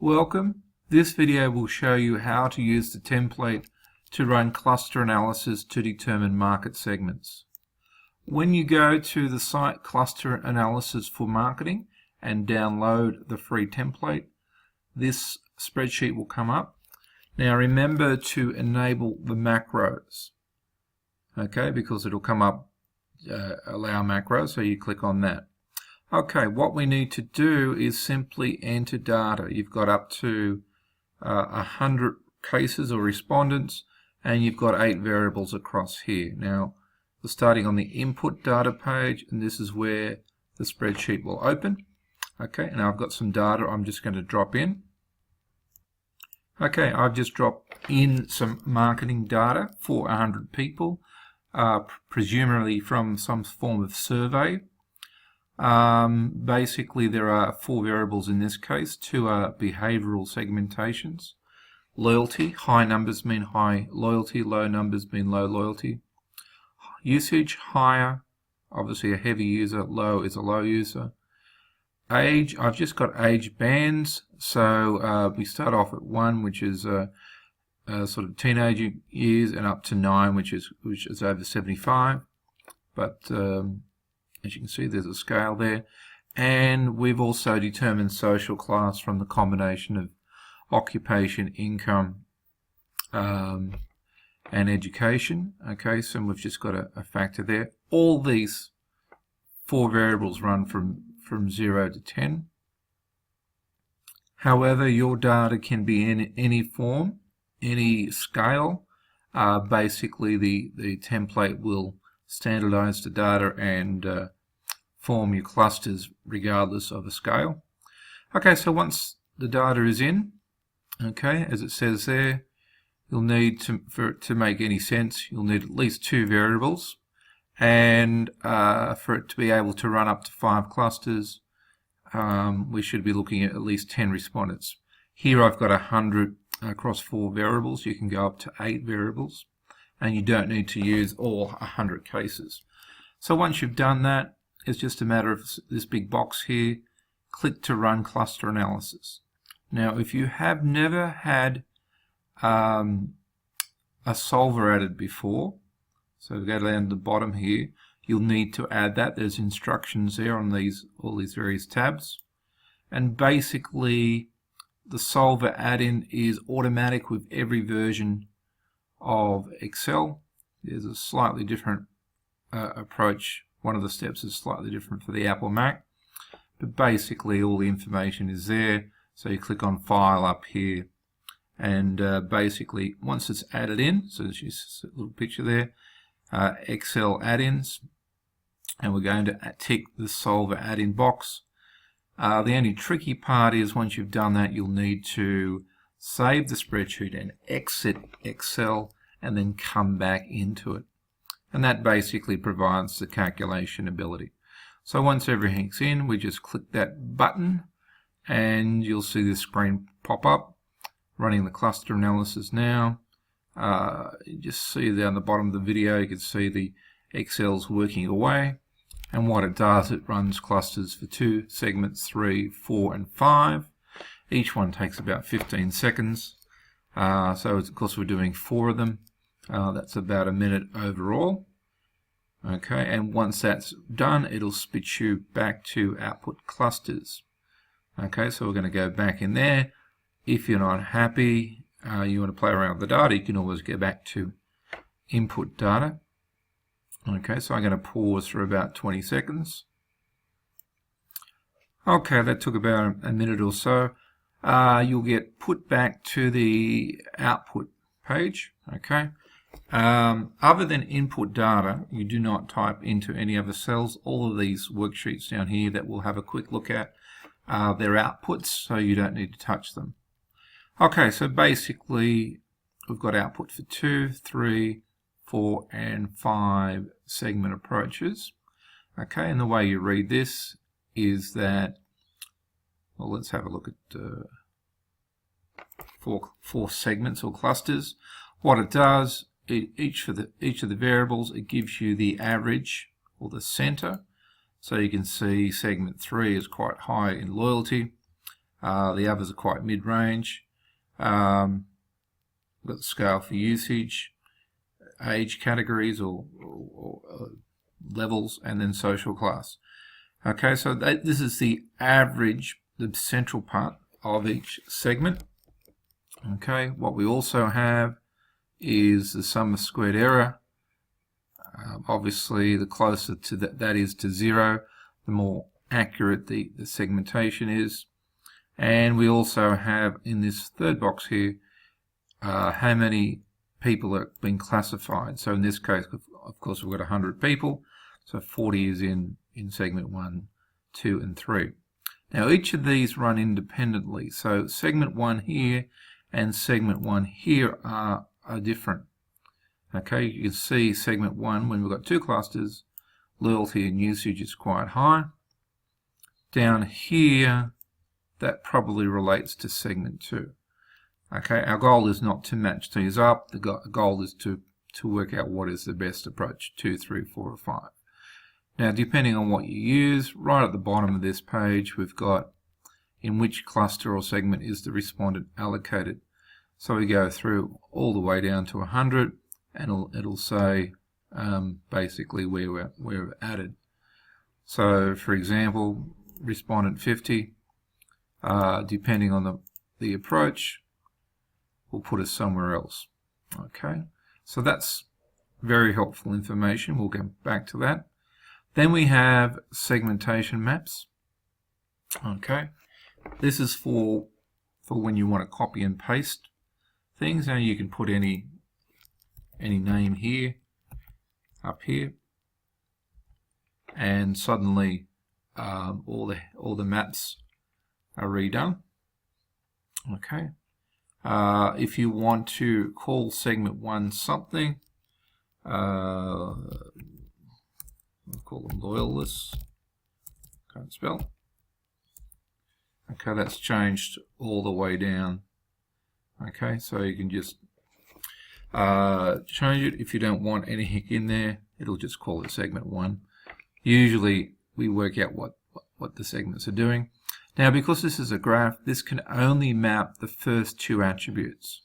Welcome. This video will show you how to use the template to run cluster analysis to determine market segments. When you go to the site Cluster Analysis for Marketing and download the free template, this spreadsheet will come up. Now remember to enable the macros, okay, because it'll come up allow macros, so you click on that. Okay, what we need to do is simply enter data. You've got up to 100 cases or respondents, and you've got 8 variables across here. Now, we're starting on the input data page, and this is where the spreadsheet will open. Okay, now I've got some data I'm just going to drop in. Okay, I've just dropped in some marketing data for 100 people, presumably from some form of survey. Basically there are 4 variables in this case. 2 are behavioral segmentations. Loyalty, high numbers mean high loyalty, low numbers mean low loyalty. Usage, higher, obviously a heavy user, low is a low user. Age, I've just got age bands, so we start off at 1, which is sort of teenage years, and up to 9, which is over 75. But as you can see, there's a scale there. And we've also determined social class from the combination of occupation, income, and education. Okay, so we've just got a factor there. All these 4 variables run from 0 to 10. However, your data can be in any form, any scale. Basically, the template will standardize the data and form your clusters regardless of a scale. Okay, so once the data is in, okay, as it says there, you'll need for it to make any sense, you'll need at least 2 variables, and for it to be able to run up to 5 clusters, we should be looking at least 10 respondents. Here I've got 100 across 4 variables. You can go up to 8 variables, and you don't need to use all 100 cases. So once you've done that, it's just a matter of this big box here. Click to run cluster analysis. Now, if you have never had a solver added before, so go down to the bottom here, you'll need to add that. There's instructions there on all these various tabs. And basically, the solver add-in is automatic with every version of Excel. There's a slightly different approach. One of the steps is slightly different for the Apple Mac, but basically all the information is there. So you click on File up here, and basically once it's added in, so there's just a little picture there, Excel add-ins, and we're going to tick the solver add-in box. The only tricky part is once you've done that, you'll need to save the spreadsheet and exit Excel and then come back into it. And that basically provides the calculation ability. So once everything's in, we just click that button and you'll see this screen pop up. Running the cluster analysis now. You just see down the bottom of the video, you can see the Excel's working away. And what it does, it runs clusters for 2 segments, 3, 4, and 5. Each one takes about 15 seconds. So of course we're doing 4 of them. That's about a minute overall. Okay, and once that's done, it'll spit you back to output clusters. Okay, so we're going to go back in there. If you're not happy, you want to play around with the data, you can always go back to input data. Okay, so I'm going to pause for about 20 seconds. Okay, that took about a minute or so. You'll get put back to the output page. Okay. Other than input data, you do not type into any other cells. All of these worksheets down here that we'll have a quick look at, they're outputs, so you don't need to touch them. Okay, so basically we've got output for 2, 3, 4, and 5 segment approaches. Okay, and the way you read this is that, well, let's have a look at 4 segments or clusters. What it does, each of the variables, it gives you the average or the center. So you can see segment 3 is quite high in loyalty. The others are quite mid-range. We've got the scale for usage, age categories or levels, and then social class. Okay, so this is the average, the central part of each segment. Okay, what we also have is the sum of squared error. Obviously, the closer to that is to 0, the more accurate the segmentation is. And we also have in this third box here how many people have been classified. So in this case, of course, we've got 100 people. So 40 is in segment 1, 2, and 3. Now each of these run independently. So segment 1 here and segment 1 here are different. Okay, you can see segment 1, when we've got 2 clusters, loyalty and usage is quite high. Down here, that probably relates to segment 2. Okay, our goal is not to match these up. The goal is to work out what is the best approach, 2, 3, 4, or 5. Now, depending on what you use, right at the bottom of this page, we've got in which cluster or segment is the respondent allocated. So we go through all the way down to 100, and it'll say basically where we're added. So, for example, respondent 50, depending on the approach, will put us somewhere else. Okay, so that's very helpful information. We'll go back to that. Then we have segmentation maps. Okay, this is for when you want to copy and paste things. Now you can put any name here, up here, and suddenly all the maps are redone. Okay. If you want to call segment 1 something, we'll call them loyalists. Can't spell. Okay, that's changed all the way down. Okay, so you can just change it. If you don't want anything in there, it'll just call it segment 1. Usually we work out what the segments are doing. Now, because this is a graph, this can only map the first 2 attributes.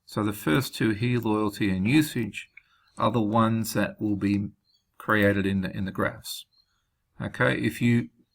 So the first 2 here, loyalty and usage, are the ones that will be created in the graphs. Okay,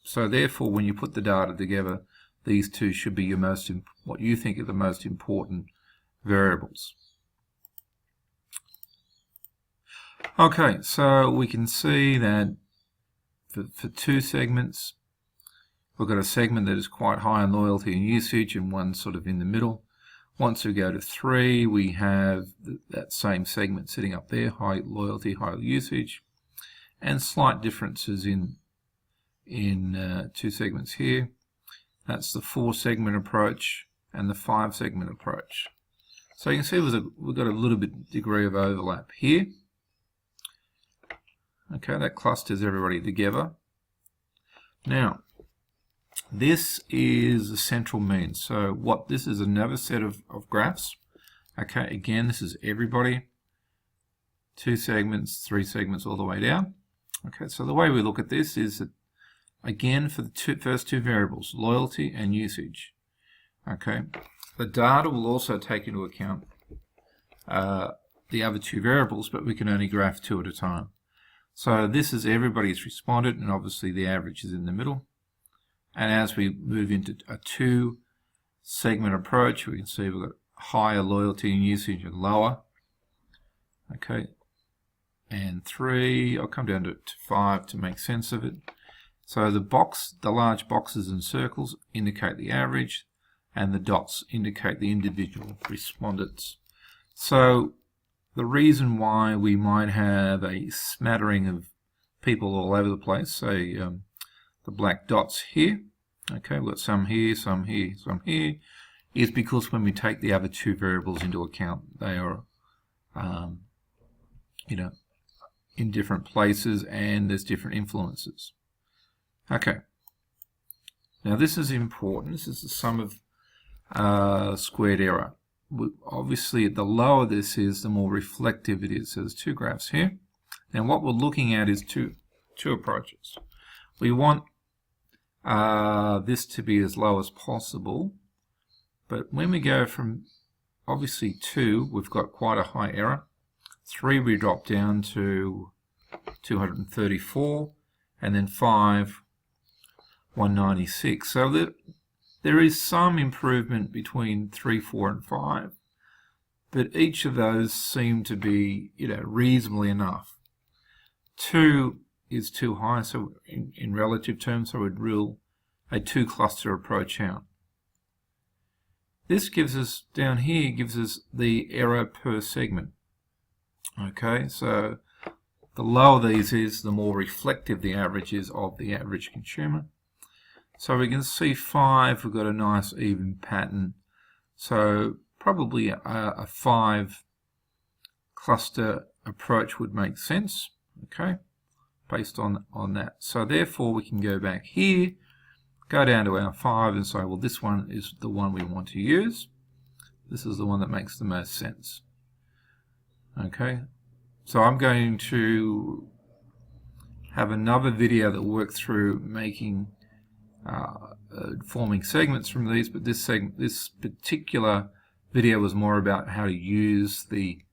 so therefore, when you put the data together, these 2 should be what you think are the most important variables. Okay, so we can see that for 2 segments, we've got a segment that is quite high in loyalty and usage and one sort of in the middle. Once we go to 3, we have that same segment sitting up there, high loyalty, high usage, and slight differences in 2 segments here. That's the 4 segment approach and the 5 segment approach. So you can see we've got a little bit degree of overlap here. Okay, that clusters everybody together. Now, this is the central mean. So this is another set of graphs. Okay, again, this is everybody. 2 segments, 3 segments, all the way down. Okay, so the way we look at this is that, again, for the first 2 variables, loyalty and usage. Okay, the data will also take into account the other 2 variables, but we can only graph 2 at a time. So this is everybody's responded, and obviously the average is in the middle. And as we move into a 2 segment approach, we can see we've got higher loyalty and usage and lower. Okay, and 3, I'll come down to 5 to make sense of it. So the large boxes and circles indicate the average, and the dots indicate the individual respondents. So the reason why we might have a smattering of people all over the place, say the black dots here, okay, we've got some here, some here, some here, is because when we take the other 2 variables into account, they are, in different places, and there's different influences. Okay, now this is important. This is the sum of squared error. Obviously, the lower this is, the more reflective it is. So there's 2 graphs here, and what we're looking at is two approaches. We want this to be as low as possible. But when we go from obviously 2, we've got quite a high error. 3, we drop down to 234, and then 5, 196. So there is some improvement between 3, 4, and 5, but each of those seem to be, reasonably enough. 2 is too high, so in relative terms, I would rule a 2-cluster approach out. This gives us, down here, gives us the error per segment. Okay, so the lower these is, the more reflective the average is of the average consumer. So we can see 5, we've got a nice even pattern. So probably a 5-cluster approach would make sense, okay, based on that. So therefore we can go back here, go down to our 5 and say, well, this one is the one we want to use. This is the one that makes the most sense. Okay, so I'm going to have another video that works through making forming segments from these, but this particular video was more about how to use the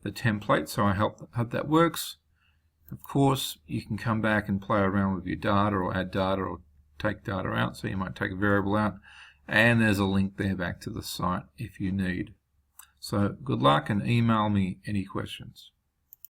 template, so I hope that works. Of course, you can come back and play around with your data or add data or take data out, so you might take a variable out, and there's a link there back to the site if you need. So good luck, and email me any questions.